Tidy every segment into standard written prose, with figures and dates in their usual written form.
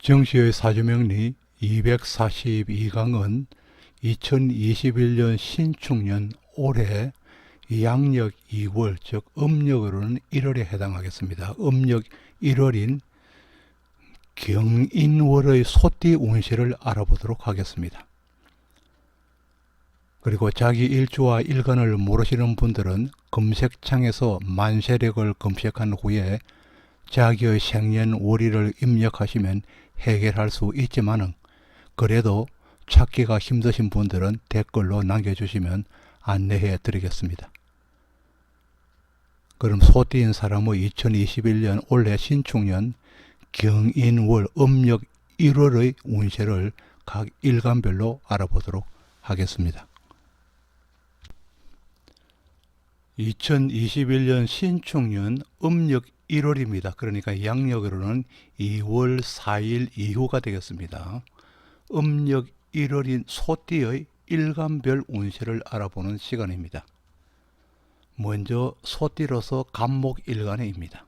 정시의 사주명리 242강은 2021년 신축년 올해 양력 2월, 즉 음력으로는 1월에 해당하겠습니다. 음력 1월인 경인월의 소띠 운세를 알아보도록 하겠습니다. 그리고 자기 일주와 일간을 모르시는 분들은 검색창에서 만세력을 검색한 후에 자기의 생년월일을 입력하시면 해결할 수 있지만은, 그래도 찾기가 힘드신 분들은 댓글로 남겨주시면 안내해 드리겠습니다. 그럼 소띠인 사람의 2021년 올해 신축년 경인월 음력 1월의 운세를 각 일간별로 알아보도록 하겠습니다. 2021년 신축년 음력 1월입니다. 그러니까 양력으로는 2월 4일 이후가 되겠습니다. 음력 1월인 소띠의 일간별 운세를 알아보는 시간입니다. 먼저 소띠로서 간목일간입니다.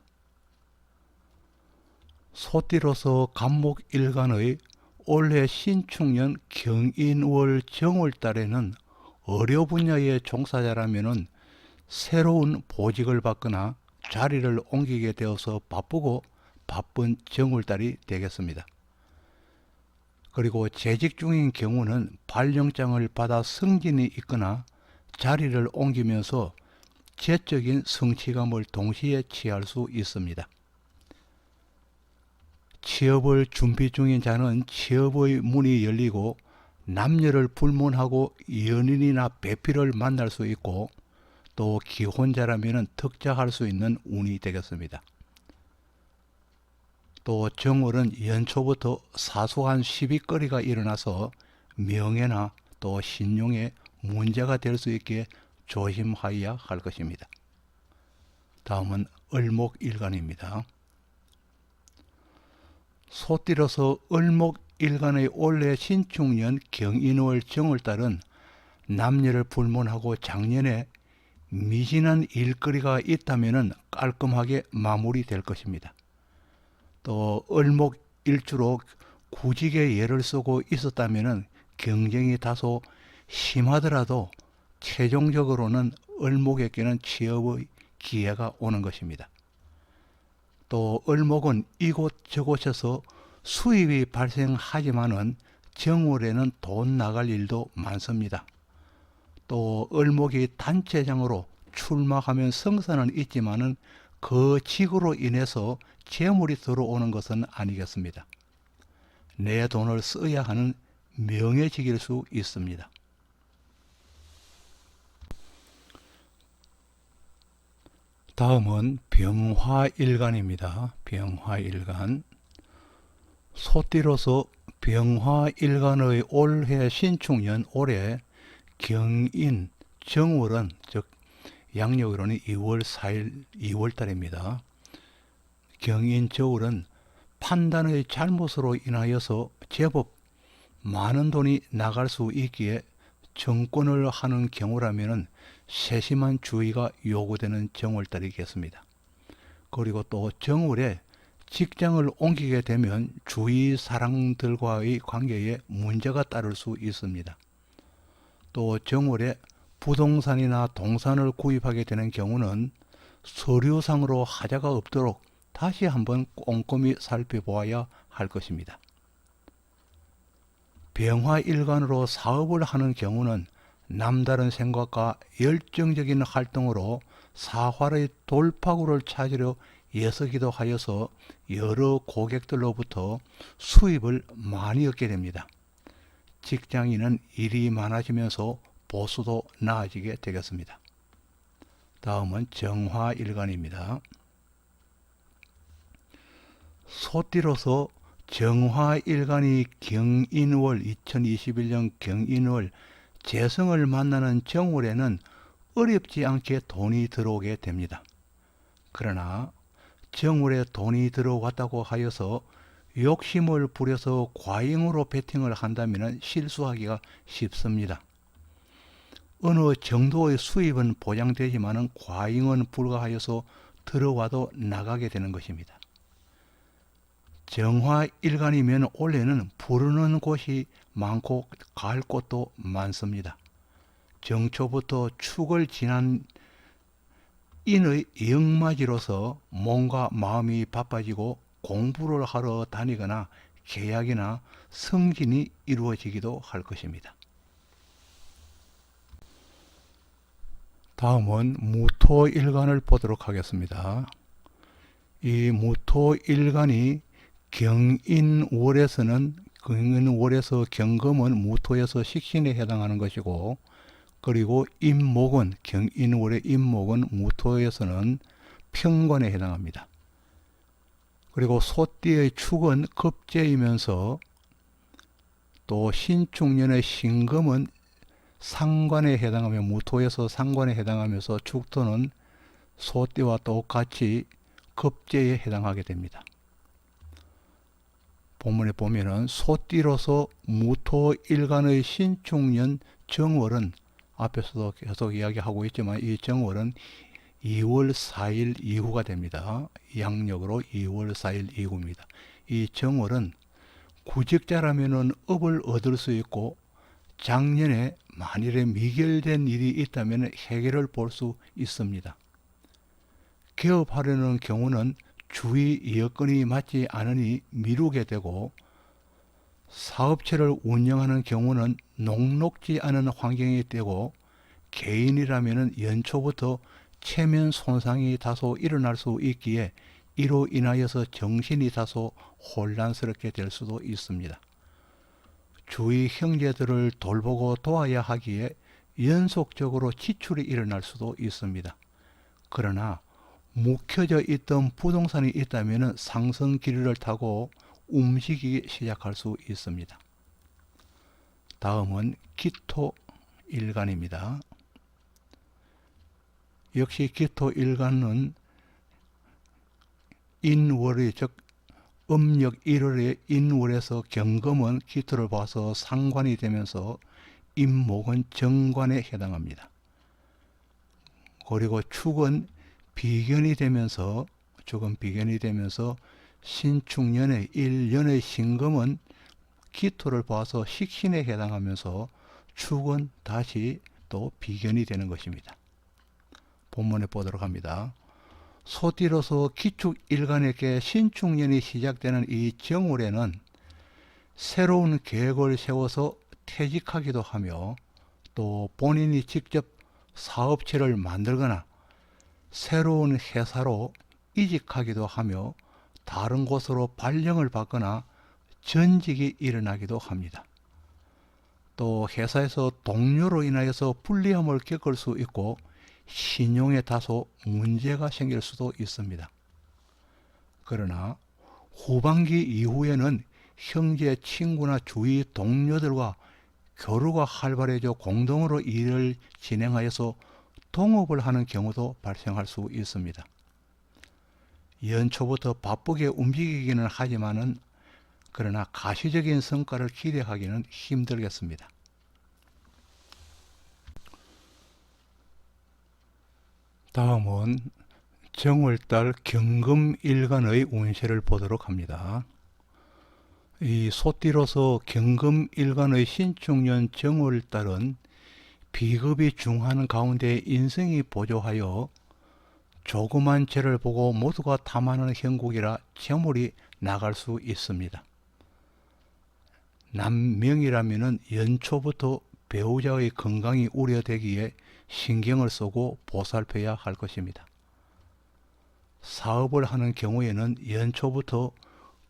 소띠로서 간목일간의 올해 신축년 경인월 정월달에는 의료 분야의 종사자라면 새로운 보직을 받거나 자리를 옮기게 되어서 바쁘고 바쁜 정월달이 되겠습니다. 그리고 재직 중인 경우는 발령장을 받아 승진이 있거나 자리를 옮기면서 재적인 성취감을 동시에 취할 수 있습니다. 취업을 준비 중인 자는 취업의 문이 열리고 남녀를 불문하고 연인이나 배필을 만날 수 있고, 또 기혼자라면 득자할 수 있는 운이 되겠습니다. 또 정월은 연초부터 사소한 시비거리가 일어나서 명예나 또 신용에 문제가 될 수 있게 조심하여야 할 것입니다. 다음은 을목일간입니다. 소띠로서 을목일간의 올해 신축년 경인월 정월달은 남녀를 불문하고 작년에 미진한 일거리가 있다면 깔끔하게 마무리될 것입니다. 또 을목일주로 구직에 예를 쓰고 있었다면 경쟁이 다소 심하더라도 최종적으로는 을목에게는 취업의 기회가 오는 것입니다. 또 을목은 이곳저곳에서 수입이 발생하지만은 정월에는 돈 나갈 일도 많습니다. 또 을목이 단체장으로 출마하면 성사는 있지만은 그 직으로 인해서 재물이 들어오는 것은 아니겠습니다. 내 돈을 써야 하는 명예직일 수 있습니다. 다음은 병화일간입니다. 병화일간. 소띠로서 병화일간의 올해 신축년 올해 경인 정월은, 즉 양력으로는 2월 4일 2월달입니다. 경인 저월은 판단의 잘못으로 인하여서 제법 많은 돈이 나갈 수 있기에 정권을 하는 경우라면 세심한 주의가 요구되는 정월달이겠습니다. 그리고 또 정월에 직장을 옮기게 되면 주위 사람들과의 관계에 문제가 따를 수 있습니다. 또 정월에 부동산이나 동산을 구입하게 되는 경우는 서류상으로 하자가 없도록 다시 한번 꼼꼼히 살펴보아야 할 것입니다. 병화일간으로 사업을 하는 경우는 남다른 생각과 열정적인 활동으로 사활의 돌파구를 찾으려 애쓰기도 하여서 여러 고객들로부터 수입을 많이 얻게 됩니다. 직장인은 일이 많아지면서 보수도 나아지게 되겠습니다. 다음은 정화일간입니다. 소띠로서 정화일간이 경인월 2021년 경인월 재성을 만나는 정월에는 어렵지 않게 돈이 들어오게 됩니다. 그러나 정월에 돈이 들어왔다고 하여서 욕심을 부려서 과잉으로 베팅을 한다면 실수하기가 쉽습니다. 어느 정도의 수입은 보장되지만 과잉은 불가하여서 들어와도 나가게 되는 것입니다. 정화일간이면 원래는 부르는 곳이 많고 갈 곳도 많습니다. 정초부터 축을 지난 인의 영맞이로서 몸과 마음이 바빠지고 공부를 하러 다니거나 계약이나 승진이 이루어지기도 할 것입니다. 다음은 무토일간을 보도록 하겠습니다. 이 무토일간이 경인월에서 경금은 무토에서 식신에 해당하는 것이고, 그리고 임목은 경인월의 임목은 무토에서는 평관에 해당합니다. 그리고 소띠의 축은 급제이면서 또 신축년의 신금은 상관에 해당하며 무토에서 상관에 해당하면서 축토는 소띠와 똑같이 급제에 해당하게 됩니다. 본문에 보면은 소띠로서 무토일간의 신축년 정월은 앞에서도 계속 이야기하고 있지만 이 정월은 2월 4일 이후가 됩니다. 양력으로 2월 4일 이후입니다. 이 정월은 구직자라면은 업을 얻을 수 있고 작년에 만일에 미결된 일이 있다면 해결을 볼 수 있습니다. 개업하려는 경우는 주위 여건이 맞지 않으니 미루게 되고, 사업체를 운영하는 경우는 녹록지 않은 환경이 되고, 개인이라면 연초부터 체면 손상이 다소 일어날 수 있기에 이로 인하여서 정신이 다소 혼란스럽게 될 수도 있습니다. 주위 형제들을 돌보고 도와야 하기에 연속적으로 지출이 일어날 수도 있습니다. 그러나 묵혀져 있던 부동산이 있다면 상승 기류를 타고 움직이기 시작할 수 있습니다. 다음은 기토일간입니다. 역시 기토일간은 인월의 즉 음력 1월의 인월에서 경금은 기토를 봐서 상관이 되면서 임목은 정관에 해당합니다. 그리고 축은 비견이 되면서 신축년의 1년의 신금은 기토를 봐서 식신에 해당하면서 축은 다시 또 비견이 되는 것입니다. 본문에 보도록 합니다. 소띠로서 기축일간에게 신축년이 시작되는 이 정월에는 새로운 계획을 세워서 퇴직하기도 하며, 또 본인이 직접 사업체를 만들거나 새로운 회사로 이직하기도 하며 다른 곳으로 발령을 받거나 전직이 일어나기도 합니다. 또 회사에서 동료로 인하여서 불리함을 겪을 수 있고 신용에 다소 문제가 생길 수도 있습니다. 그러나 후반기 이후에는 형제, 친구나 주위 동료들과 교류가 활발해져 공동으로 일을 진행하여서 동업을 하는 경우도 발생할 수 있습니다. 연초부터 바쁘게 움직이기는 하지만은 그러나 가시적인 성과를 기대하기는 힘들겠습니다. 다음은 정월달 경금일간의 운세를 보도록 합니다. 이 소띠로서 경금일간의 신축년 정월달은 비급이 중하는 가운데 인성이 보조하여 조그만 죄를 보고 모두가 탐하는 형국이라 재물이 나갈 수 있습니다. 남명이라면 연초부터 배우자의 건강이 우려되기에 신경을 쓰고 보살펴야 할 것입니다. 사업을 하는 경우에는 연초부터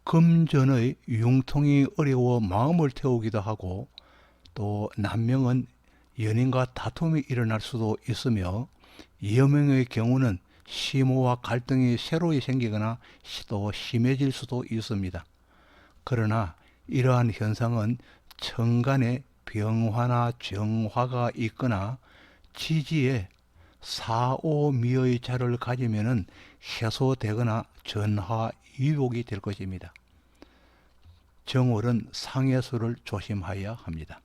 금전의 융통이 어려워 마음을 태우기도 하고, 또 남명은 연인과 다툼이 일어날 수도 있으며, 여명의 경우는 시모와 갈등이 새로이 생기거나 또 심해질 수도 있습니다. 그러나 이러한 현상은 천간에 병화나 정화가 있거나 지지에 사오미의 자를 가지면 해소되거나 전화위복이 될 것입니다. 정월은 상해수를 조심하여야 합니다.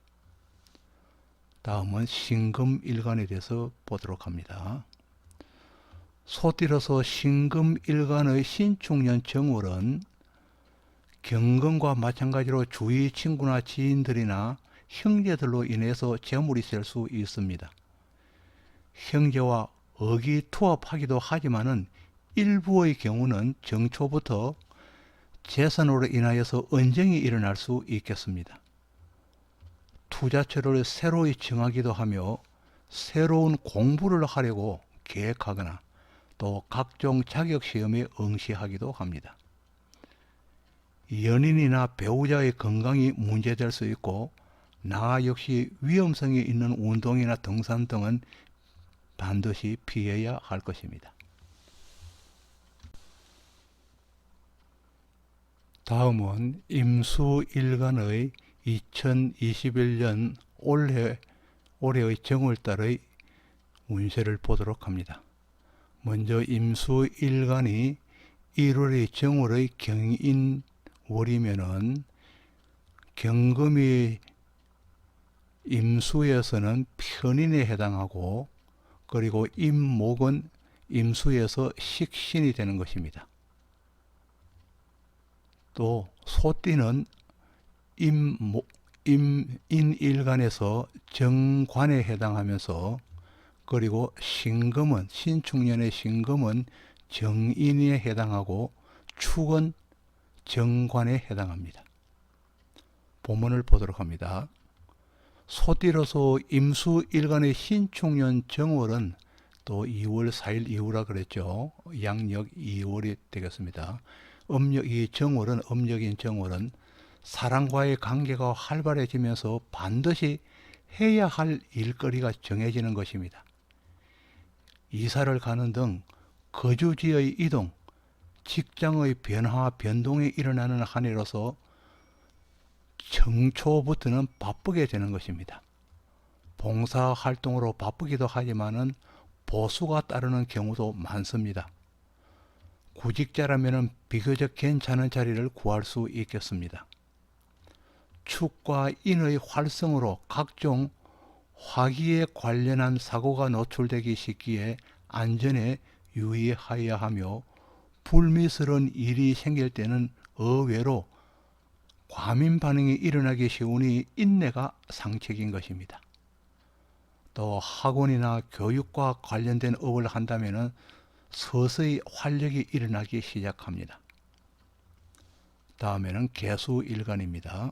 다음은 신금일간에 대해서 보도록 합니다. 소띠로서 신금일간의 신축년 정월은 경금과 마찬가지로 주위 친구나 지인들이나 형제들로 인해서 재물이 셀 수 있습니다. 형제와 의기투합하기도 하지만은 일부의 경우는 정초부터 재산으로 인하여서 언쟁이 일어날 수 있겠습니다. 투자처를 새로이 정하기도 하며 새로운 공부를 하려고 계획하거나 또 각종 자격시험에 응시하기도 합니다. 연인이나 배우자의 건강이 문제될 수 있고 나 역시 위험성이 있는 운동이나 등산 등은 반드시 피해야 할 것입니다. 다음은 임수일간의 2021년 올해의 정월달의 운세를 보도록 합니다. 먼저 임수일간이 1월의 정월의 경인월이면은 경금이 임수에서는 편인에 해당하고 그리고 임목은 임수에서 식신이 되는 것입니다. 또 소띠는 인일간에서 정관에 해당하면서 그리고 신금은 신축년의 신금은 정인에 해당하고 축은 정관에 해당합니다. 본문을 보도록 합니다. 소띠로서 임수일간의 신축년 정월은 또 2월 4일 이후라 그랬죠. 양력 2월이 되겠습니다. 음력이 정월은 음력인 정월은 사람과의 관계가 활발해지면서 반드시 해야 할 일거리가 정해지는 것입니다. 이사를 가는 등 거주지의 이동, 직장의 변화, 변동이 일어나는 한 해로서 정초부터는 바쁘게 되는 것입니다. 봉사활동으로 바쁘기도 하지만은 보수가 따르는 경우도 많습니다. 구직자라면 비교적 괜찮은 자리를 구할 수 있겠습니다. 축과 인의 활성으로 각종 화기에 관련한 사고가 노출되기 쉽기에 안전에 유의하여야 하며 불미스러운 일이 생길 때는 의외로 과민 반응이 일어나기 쉬우니 인내가 상책인 것입니다. 또 학원이나 교육과 관련된 업을 한다면 서서히 활력이 일어나기 시작합니다. 다음에는 개수일간입니다.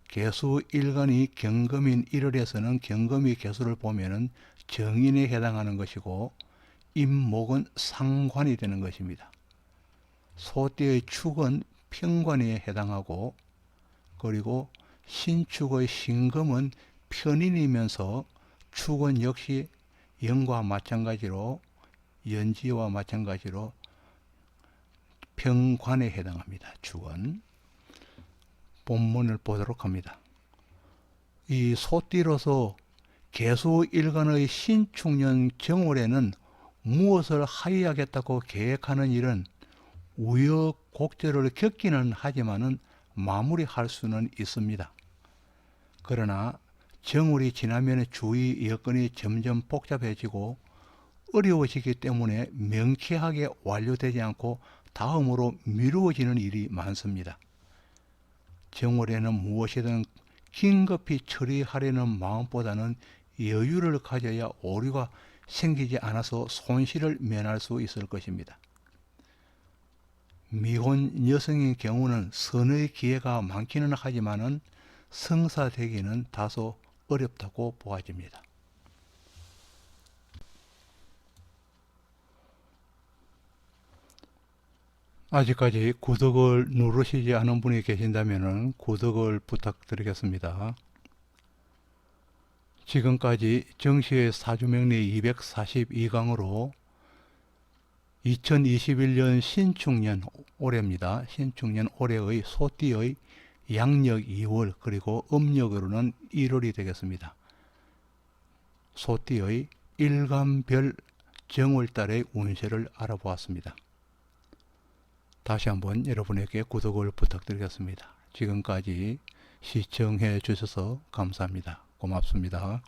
개수일간이 경금인 1월에서는 경금이 개수를 보면은 정인에 해당하는 것이고 임목은 상관이 되는 것입니다. 소띠의 축은 편관에 해당하고 그리고 신축의 신금은 편인이면서 축은 역시 연과 마찬가지로 연지와 마찬가지로 편관에 해당합니다. 축은. 본문을 보도록 합니다. 이 소띠로서 개수일간의 신축년 정월에는 무엇을 하여야겠다고 계획하는 일은 우여곡절을 겪기는 하지만은 마무리할 수는 있습니다. 그러나 정월이 지나면 주위 여건이 점점 복잡해지고 어려워지기 때문에 명쾌하게 완료되지 않고 다음으로 미루어지는 일이 많습니다. 정월에는 무엇이든 긴급히 처리하려는 마음보다는 여유를 가져야 오류가 생기지 않아서 손실을 면할 수 있을 것입니다. 미혼 여성의 경우는 선의 기회가 많기는 하지만은 성사되기는 다소 어렵다고 보아집니다. 아직까지 구독을 누르시지 않은 분이 계신다면 구독을 부탁드리겠습니다. 지금까지 정시의 사주명리 242강으로 2021년 신축년 올해입니다. 신축년 올해의 소띠의 양력 2월 그리고 음력으로는 1월이 되겠습니다. 소띠의 일간별 정월달의 운세를 알아보았습니다. 다시 한번 여러분에게 구독을 부탁드리겠습니다. 지금까지 시청해 주셔서 감사합니다. 고맙습니다.